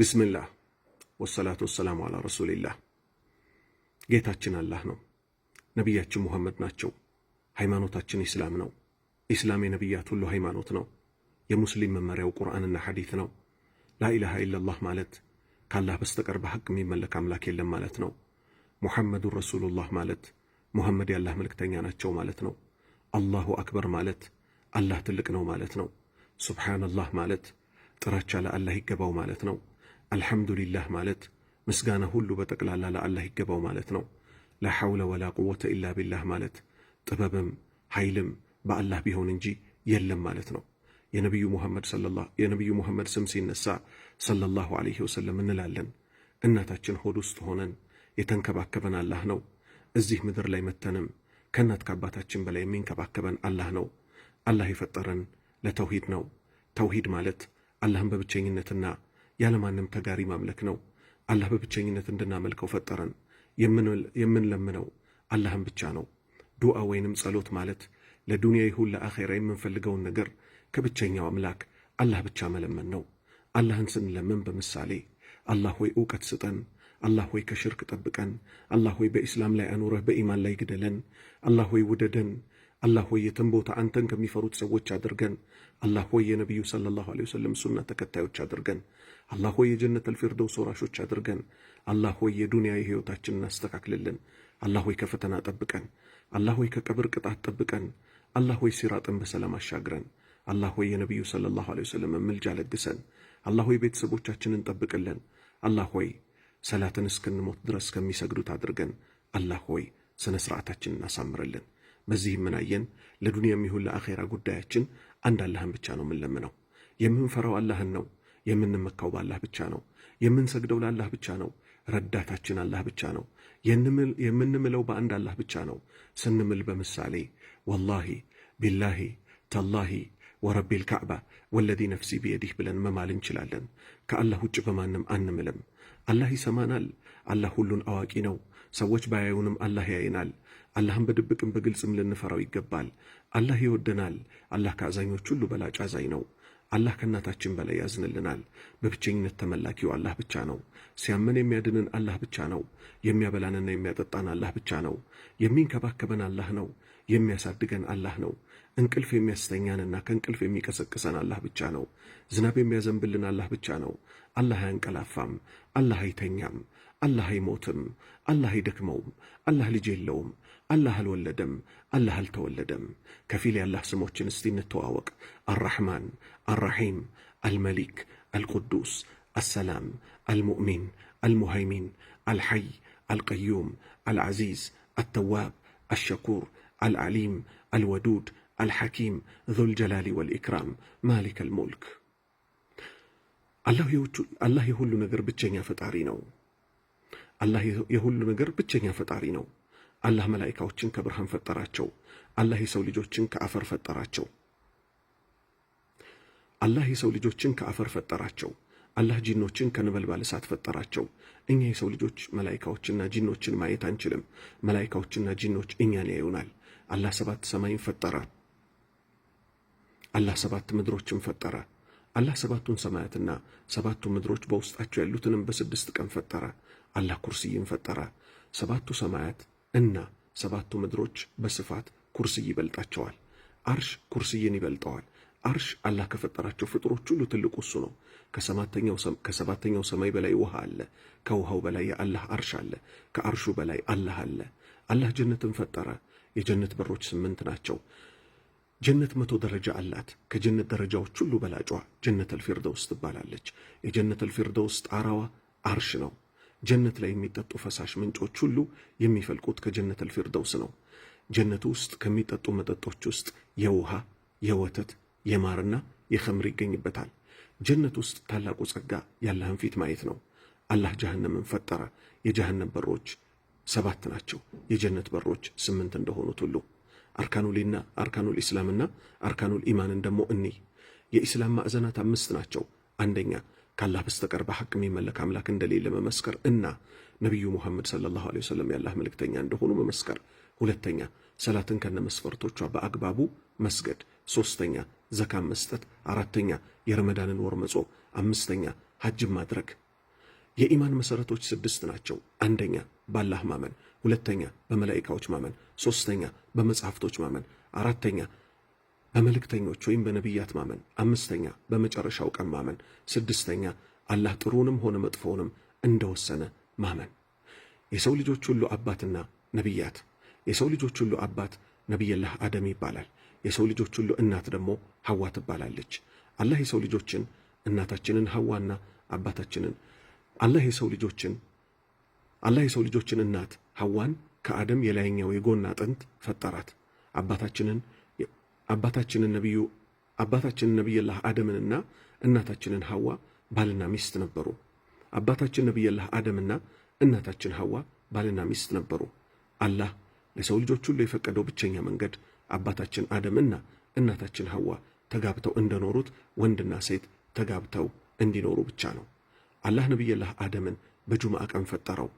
ቢስሚላህ ወሰላቱ ወሰላሙ አላ ረሱሊላህ። ጌታችን አላህ ነው። ነቢያችን ሙሐመድ ናቸው። ሃይማኖታችን ኢስላም ነው። ኢስላም የነቢያት ሁሉ ሃይማኖት ነው። የሙስሊም መመሪያው ቁርአንና ሐዲት ነው። ላኢላሃ ኢለላህ ማለት ካላህ በስተቀር በሐቅ የሚመለክ አምላክ የለም ማለት ነው። ሙሐመዱን ረሱሉላህ ማለት ሙሐመድ ያላህ መልእክተኛ ናቸው ማለት ነው። አላሁ አክበር ማለት አላህ ትልቅ ነው ማለት ነው። ሱብሓነላህ ማለት ጥራቻ ለአላህ ይገባው ማለት ነው። አልሐምዱሊላህ ማለት ምስጋና ሁሉ በጠቅላላ ለአላህ ይገባው ማለት ነው። ላ ሐውለ ወላ ቁወተ ኢላ ቢላህ ማለት ጥበብም ኃይልም በአላህ ቢሆን እንጂ የለም ማለት ነው። የነቢዩ ሙሐመድ ስም ሲነሳ ሰለላሁ ዐለይሂ ወሰለም እንላለን። እናታችን ሆድ ውስጥ ሆነን የተንከባከበን አላህ ነው። እዚህ ምድር ላይ መተንም ከእናት ከአባታችን በላይ የሚንከባከበን አላህ ነው። አላህ የፈጠረን ለተውሂድ ነው። ተውሂድ ማለት አላህን በብቸኝነትና ያለማንም ተጋሪ ማምለክ ነው። አላህ በብቸኝነት እንድናመልከው ፈጠረን። የምንለምነው አላህን ብቻ ነው። ዱዓ ወይንም ጸሎት ማለት ለዱንያ ይሁን ለአኼራ የምንፈልገውን ነገር ከብቸኛው አምላክ አላህ ብቻ መለመን ነው። አላህን ስንለምን በምሳሌ አላህ ሆይ ዕውቀት ስጠን፣ አላህ ሆይ ከሽርክ ጠብቀን፣ አላህ ሆይ በኢስላም ላይ አኑረህ በኢማን ላይ ግደለን፣ አላህ ሆይ ውደደን፣ አላህ ሆይ የትም ቦታ አንተን ከሚፈሩት ሰዎች አድርገን፣ አላህ ሆይ የነቢዩ ሰለላሁ ዐለይሂ ወሰለም ሱና ተከታዮች አድርገን፣ አላህ ሆይ የጀነተል ፊርደውስ ወራሾች አድርገን፣ አላህ ሆይ የዱንያ ሕይወታችንን አስተካክልልን፣ አላህ ሆይ ከፈተና ጠብቀን፣ አላህ ሆይ ከቀብር ቅጣት ጠብቀን፣ አላህ ሆይ ሲራጥን በሰላም አሻግረን፣ አላህ ሆይ የነቢዩ ሰለላሁ ዐለይሂ ወሰለም ምልጃ ለግሰን፣ አላህ ሆይ ቤተሰቦቻችንን ጠብቅልን፣ አላህ ሆይ ሰላትን እስክንሞት ድረስ ከሚሰግዱት አድርገን፣ አላህ ሆይ ስነ ስርዓታችንን አሳምርልን። በዚህም ምናየን ለዱንያም ይሁን ለአኼራ ጉዳያችን አንድ አላህን ብቻ ነው የምንለምነው። የምንፈራው አላህን ነው። የምንመካው በአላህ ብቻ ነው። የምንሰግደው ለአላህ ብቻ ነው። ረዳታችን አላህ ብቻ ነው። የምንምለው በአንድ አላህ ብቻ ነው። ስንምል በምሳሌ ወላሂ ቢላሂ ተላሂ ወረቢል ካዕባ ወለዚ ነፍሲ ቢየዲህ ብለን መማል እንችላለን። ከአላህ ውጭ በማንም አንምልም። አላህ ይሰማናል። አላህ ሁሉን አዋቂ ነው። ሰዎች ባያዩንም አላህ ያየናል። አላህን በድብቅም በግልጽም ልንፈራው ይገባል። አላህ ይወደናል። አላህ ከአዛኞች ሁሉ በላጭ አዛኝ ነው። አላህ ከእናታችን በላይ ያዝንልናል። በብቸኝነት ተመላኪው አላህ ብቻ ነው። ሲያመን የሚያድንን አላህ ብቻ ነው። የሚያበላንና የሚያጠጣን አላህ ብቻ ነው። የሚንከባከበን አላህ ነው። የሚያሳድገን አላህ ነው። እንቅልፍ የሚያስተኛንና ከእንቅልፍ የሚቀሰቅሰን አላህ ብቻ ነው። ዝናብ የሚያዘንብልን አላህ ብቻ ነው። አላህ አያንቀላፋም። አላህ አይተኛም። አላህ አይሞትም። አላህ አይደክመውም። አላህ ልጅ የለውም። አላህ አልወለደም። አላህ አልተወለደም። ከፊል የአላህ ስሞችን እስቲ እንተዋወቅ። አራሕማን፣ አራሒም፣ አልመሊክ፣ አልቁዱስ፣ አሰላም፣ አልሙእሚን፣ አልሙሃይሚን፣ አልሐይ፣ አልቀዩም፣ አልዓዚዝ፣ አተዋብ፣ አሸኩር፣ አልዓሊም፣ አልወዱድ፣ አልሐኪም፣ ዙል ጀላሊ ወልኢክራም፣ ማሊክ አልሙልክ። አላህ የሁሉ ነገር ብቸኛ ፈጣሪ ነው። አላህ የሁሉ ነገር ብቸኛ ፈጣሪ ነው። አላህ መላኢካዎችን ከብርሃን ፈጠራቸው። አላህ የሰው ልጆችን ከአፈር ፈጠራቸው። አላህ ጂኖችን ከነበልባል እሳት ፈጠራቸው። እኛ የሰው ልጆች መላኢካዎችና ጂኖችን ማየት አንችልም። መላኢካዎችና ጂኖች እኛን ያዩናል። አላህ 7 ሰማይን ፈጠረ። አላህ 7 ምድሮችን ፈጠረ። አላህ 7ቱን ሰማያትና 7ቱ ምድሮች በውስጣቸው ያሉትንም በ6 ቀን ፈጠረ። አላህ ኩርሲይን ፈጠረ። 7ቱ ሰማያት እና 7ቱ ምድሮች በስፋት ኩርሲይ ይበልጣቸዋል። አርሽ ኩርሲይን ይበልጠዋል። አርሽ አላህ ከፈጠራቸው ፍጡሮች ሁሉ ትልቁ እሱ ነው። ከሰባተኛው ሰማይ በላይ ውሃ አለ። ከውሃው በላይ የአላህ አርሽ አለ። ከአርሹ በላይ አላህ አለ። አላህ ጀነትን ፈጠረ። የጀነት በሮች 8 ናቸው። ጀነት 100 ደረጃ አላት። ከጀነት ደረጃዎች ሁሉ በላጯ ጀነተል ፊርደውስ ትባላለች። የጀነተል ፊርደውስ ጣራዋ አርሽ ነው። ጀነት ላይ የሚጠጡ ፈሳሽ ምንጮች ሁሉ የሚፈልቁት ከጀነተል ፊርደውስ ነው። ጀነቱ ውስጥ ከሚጠጡ መጠጦች ውስጥ የውሃ፣ የወተት፣ የማርና የኸምር ይገኝበታል። ጀነት ውስጥ ታላቁ ጸጋ የአላህን ፊት ማየት ነው። አላህ ጀሃነምን ፈጠረ። የጀሃነም በሮች 7 ናቸው። የጀነት በሮች 8 እንደሆኑት ሁሉ አርካኑል ኢስላምና አርካኑል ኢማንን ደግሞ የኢስላም ማዕዘናት 5 ናቸው። አንደኛ ከአላህ በስተቀር በሐቅ የሚመለክ አምላክ እንደሌለ መመስከር እና ነቢዩ ሙሐመድ ሰለላሁ ዐለይሂ ወሰለም የአላህ መልእክተኛ እንደሆኑ መመስከር። ሁለተኛ ሰላትን ከነመስፈርቶቿ በአግባቡ መስገድ። ሶስተኛ ዘካን መስጠት። አራተኛ የረመዳንን ወር መጾም። አምስተኛ ሐጅን ማድረግ። የኢማን መሰረቶች 6 ናቸው። አንደኛ በአላህ ማመን፣ ሁለተኛ በመላእክቶች ማመን፣ ሶስተኛ በመጽሐፍቶች ማመን፣ አራተኛ በመልእክተኞች ወይም በነቢያት ማመን፣ አምስተኛ በመጨረሻው ቀን ማመን፣ ስድስተኛ አላህ ጥሩንም ሆነ መጥፎውንም እንደወሰነ ማመን። የሰው ልጆች ሁሉ አባትና ነቢያት። የሰው ልጆች ሁሉ አባት ነቢይላህ አደም ይባላል። የሰው ልጆች ሁሉ እናት ደግሞ ሐዋ ትባላለች። አላህ የሰው ልጆችን እናታችንን ሐዋና አባታችንን አላህ የሰው ልጆችን እናት ሐዋን ከአደም የላይኛው የጎን አጥንት ፈጠራት። አባታችንን ነቢይላህ አደምንና እናታችንን ሐዋ ባልና ሚስት ነበሩ። አባታችን ነቢይላህ አደምና እናታችን ሐዋ ባልና ሚስት ነበሩ። አላህ ለሰው ልጆች ሁሉ የፈቀደው ብቸኛ መንገድ አባታችን አደምና እናታችን ሐዋ ተጋብተው እንደኖሩት ወንድና ሴት ተጋብተው እንዲኖሩ ብቻ ነው። አላህ ነቢይላህ አደምን በጁምዓ ቀን ፈጠረው።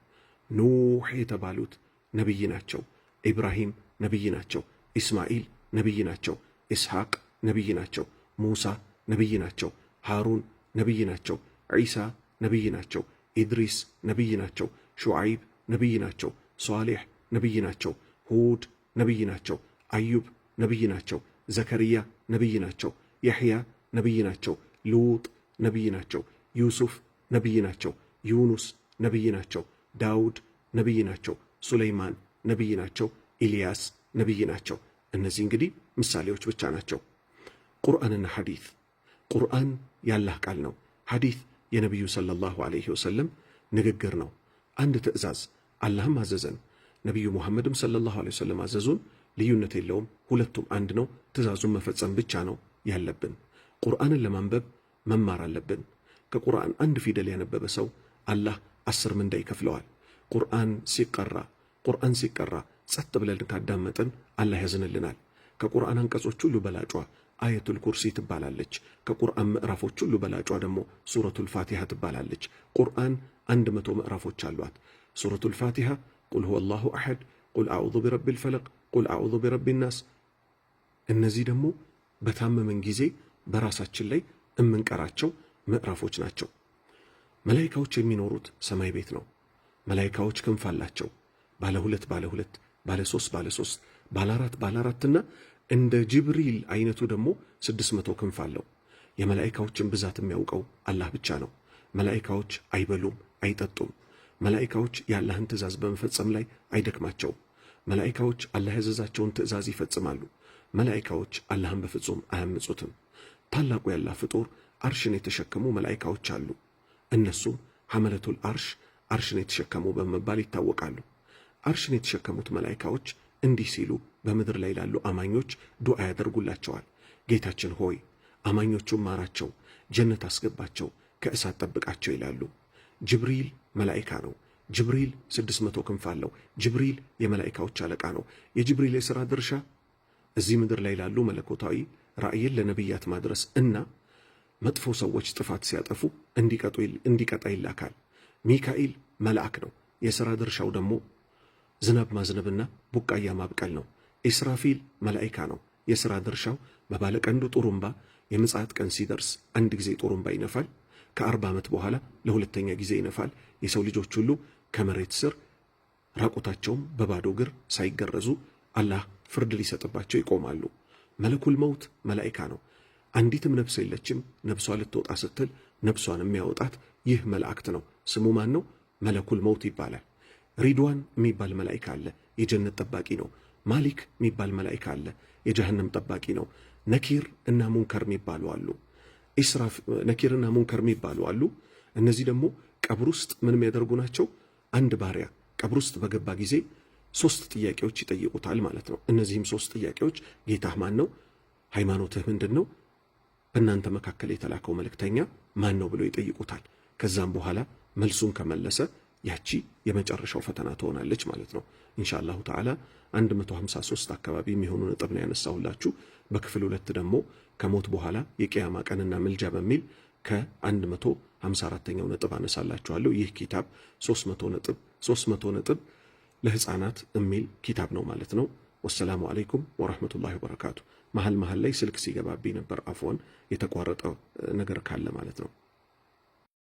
ኑህ የተባሉት ነቢይ ናቸው። ኢብራሂም ነቢይ ናቸው። ኢስማኤል ነቢይ ናቸው። ኢስሐቅ ነቢይ ናቸው። ሙሳ ነቢይ ናቸው። ሃሩን ነቢይ ናቸው። ዒሳ ነቢይ ናቸው። ኢድሪስ ነቢይ ናቸው። ሹዓይብ ነቢይ ናቸው። ሷሊሕ ነቢይ ናቸው። ሁድ ነቢይ ናቸው። አዩብ ነቢይ ናቸው። ዘከርያ ነቢይ ናቸው። ያሕያ ነቢይ ናቸው። ሉጥ ነቢይ ናቸው። ዩሱፍ ነቢይ ናቸው። ዩኑስ ነቢይ ናቸው። ዳውድ ነቢይ ናቸው። ሱለይማን ነቢይ ናቸው። ኢልያስ ነቢይ ናቸው። እነዚህ እንግዲህ ምሳሌዎች ብቻ ናቸው። ቁርአንና ሐዲት። ቁርአን ያላህ ቃል ነው። ሐዲት የነቢዩ ሰለላሁ ዐለይሂ ወሰለም ንግግር ነው። አንድ ትእዛዝ አላህም አዘዘን፣ ነቢዩ ሙሐመድም ሰለላሁ ዐለይሂ ወሰለም አዘዙን። ልዩነት የለውም። ሁለቱም አንድ ነው። ትእዛዙን መፈጸም ብቻ ነው ያለብን። ቁርአንን ለማንበብ መማር አለብን። ከቁርአን አንድ ፊደል ያነበበ ሰው አላህ 10 ምንዳ ይከፍለዋል። ቁርአን ሲቀራ ጸጥ ብለን ካዳመጥን አላህ ያዝንልናል። ከቁርአን አንቀጾች ሁሉ በላጯ አየቱል ኩርሲ ትባላለች። ከቁርአን ምዕራፎች ሁሉ በላጯ ደግሞ ሱረቱል ፋቲሃ ትባላለች። ቁርአን 100 ምዕራፎች አሏት። ሱረቱል ፋቲሃ ቁል ሁወ አላሁ አሐድ፣ ቁል አዑዙ ቢረቢል ፈለቅ፣ ቁል አዑዙ ቢረቢን ናስ። እነዚህ ደግሞ በታመመን ጊዜ በራሳችን ላይ እምንቀራቸው ምዕራፎች ናቸው። መላኢካዎች የሚኖሩት ሰማይ ቤት ነው። መላኢካዎች ክንፍ አላቸው። ባለ 2 ባለ 2 ባለ 3 ባለ 3 ባለ 4 ባለ 4 እና እንደ ጅብሪል አይነቱ ደግሞ 600 ክንፍ አለው። የመላኢካዎችን ብዛት የሚያውቀው አላህ ብቻ ነው። መላኢካዎች አይበሉም፣ አይጠጡም። መላኢካዎች የአላህን ትእዛዝ በመፈጸም ላይ አይደክማቸውም። መላኢካዎች አላህ ያዘዛቸውን ትእዛዝ ይፈጽማሉ። መላኢካዎች አላህን በፍጹም አያምፁትም። ታላቁ ያላህ ፍጡር አርሽን የተሸከሙ መላኢካዎች አሉ። እነሱም ሐመለቱል አርሽን የተሸከሙ በመባል ይታወቃሉ። አርሽን የተሸከሙት መላኢካዎች እንዲህ ሲሉ በምድር ላይ ላሉ አማኞች ዱዓ ያደርጉላቸዋል። ጌታችን ሆይ አማኞቹን ማራቸው፣ ጀነት አስገባቸው፣ ከእሳት ጠብቃቸው ይላሉ። ጅብሪል መላኢካ ነው። ጅብሪል 600 ክንፍ አለው። ጅብሪል የመላኢካዎች አለቃ ነው። የጅብሪል የሥራ ድርሻ እዚህ ምድር ላይ ላሉ መለኮታዊ ራእይን ለነቢያት ማድረስ እና መጥፎ ሰዎች ጥፋት ሲያጠፉ እንዲቀጣ ይላካል። ሚካኤል መልአክ ነው። የሥራ ድርሻው ደግሞ ዝናብ ማዝነብና ቡቃያ ማብቀል ነው። ኢስራፊል መላኢካ ነው። የሥራ ድርሻው በባለቀንዱ ጡሩምባ የምጽአት ቀን ሲደርስ አንድ ጊዜ ጡሩምባ ይነፋል። ከ40 ዓመት በኋላ ለሁለተኛ ጊዜ ይነፋል። የሰው ልጆች ሁሉ ከመሬት ስር ራቁታቸውም በባዶ እግር ሳይገረዙ አላህ ፍርድ ሊሰጥባቸው ይቆማሉ። መለኩል መውት መላኢካ ነው። አንዲትም ነፍስ የለችም። ነፍሷ ልትወጣ ስትል ነፍሷን የሚያወጣት ይህ መላእክት ነው። ስሙ ማን ነው? መለኩል መውት ይባላል። ሪድዋን የሚባል መላኢካ አለ፣ የጀነት ጠባቂ ነው። ማሊክ የሚባል መላኢካ አለ፣ የጀሃነም ጠባቂ ነው። ነኪር እና ሙንከር የሚባሉ አሉ። ነኪር እና ሙንከር የሚባሉ አሉ። እነዚህ ደግሞ ቀብር ውስጥ ምን የሚያደርጉ ናቸው? አንድ ባሪያ ቀብር ውስጥ በገባ ጊዜ 3 ጥያቄዎች ይጠይቁታል ማለት ነው። እነዚህም 3 ጥያቄዎች ጌታህ ማን ነው? ሃይማኖትህ ምንድን ነው? በእናንተ መካከል የተላከው መልእክተኛ ማን ነው ብለው ይጠይቁታል። ከዛም በኋላ መልሱን ከመለሰ ያቺ የመጨረሻው ፈተና ትሆናለች ማለት ነው። ኢንሻአላሁ ተዓላ 153 አካባቢ የሚሆኑ ነጥብ ነው ያነሳሁላችሁ። በክፍል 2 ደግሞ ከሞት በኋላ የቂያማ ቀንና ምልጃ በሚል ከ154ኛው ነጥብ አነሳላችኋለሁ። ይህ ኪታብ 300 ነጥብ ለህፃናት የሚል ኪታብ ነው ማለት ነው። ወሰላሙ አለይኩም ወራህመቱላሂ ወበረካቱ። መሀል ላይ ስልክ ሲገባብኝ ነበር፣ አፎን የተቋረጠ ነገር ካለ ማለት ነው።